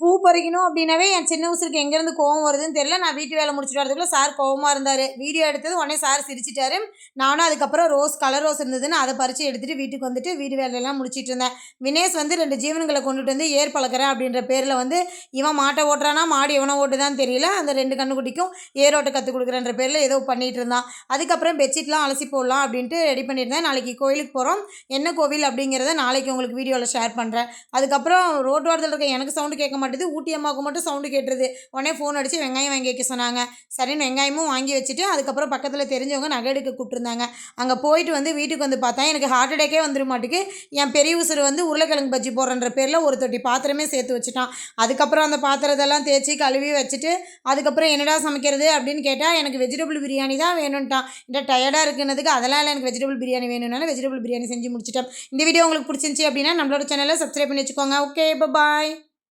பூ பறிக்கணும் அப்படின்னாவே என் சின்ன உசுருக்கு எங்கேருந்து கோவம் வருதுன்னு தெரியல. நான் வீட்டு வேலை முடிச்சுட்டு வரதுக்குள்ள சார் கோவமாக இருந்தார். வீடியோ எடுத்தது உடனே சார் சிரிச்சிட்டாரு. நானும் அதுக்கப்புறம் கலர் ரோஸ் இருந்ததுன்னு அதை பறித்து எடுத்துகிட்டு வீட்டுக்கு வந்துட்டு வீடு வேலையெல்லாம் முடிச்சிட்டு இருந்தேன். வினேஷ் வந்து 2 ஜீவன்களை கொண்டுட்டு வந்து ஏர் பழக்கிறேன் அப்படின்ற பேரில் வந்து இவன் மாட்டை ஓட்டுறானா மாடு எவனை ஓட்டுதான்னு தெரியல. அந்த 2 கண்ணுக்குட்டிக்கும் ஏரோட்டை கற்றுக் கொடுக்குறன்ற பேரில் ஏதோ பண்ணிகிட்டு இருந்தான். அதுக்கப்புறம் பெட்ஷீட்லாம் அலசி போடலாம் அப்படின்ட்டு ரெடி பண்ணியிருந்தேன். நாளைக்கு கோயிலுக்கு போகிறோம். என்ன கோவில் அப்படிங்கிறத நாளைக்கு உங்களுக்கு வீடியோவில் ஷேர் பண்ணுறேன். அதுக்கப்புறம் ரோட்டு வாரத்தில் இருக்க எனக்கு சவுண்டு கேட்க மாட்டேது. ஊட்டி அம்மாவுக்கு மட்டும் சவுண்டு கேட்டுருது. உடனே ஃபோன் அடித்து வெங்காயம் வாங்கி வைக்க சொன்னாங்க. சரின்னு வெங்காயமும் வாங்கி வச்சுட்டு அதுக்கப்புறம் பக்கத்தில் தெரிஞ்சவங்க நகை எடுக்க கூப்பிட்டுருந்தாங்க. அங்கே போயிட்டு வந்து வீட்டுக்கு வந்து பார்த்தா எனக்கு ஹார்ட் அட்டாக்கே வந்துட மாட்டுக்கு. என் பெரிய உசுறு வந்து உருளைக்கிழங்கு பஜ்ஜி போடுறன்ற பேரில் ஒரு தொட்டி பாத்திரமே சேர்த்து வச்சுட்டான். அதுக்கப்புறம் அந்த பாத்திரத்தெல்லாம் தேய்ச்சி கழுவி வச்சுட்டு அதுக்கப்புறம் என்னடா சமைக்கிறது அப்படின்னு கேட்டால் எனக்கு வெஜிடபிள் பிரியாணி தான் வேணும்ட்டான். இந்த டயர்டாக இருக்குன்னதுக்கு அதெல்லாம் இல்லை, எனக்கு வெஜிடபிள் பிரியாணி வேணும்னால வெஜிடபிள் பிரியாணி செஞ்சு முடிச்சிட்டேன். இந்த வீடியோ உங்களுக்கு பிடிச்சிருந்துச்சி அப்படின்னா நம்மளோட சேனலை சப்ஸ்கிரைப் பண்ணி வச்சுக்கோங்க. ஓகே, பாய்.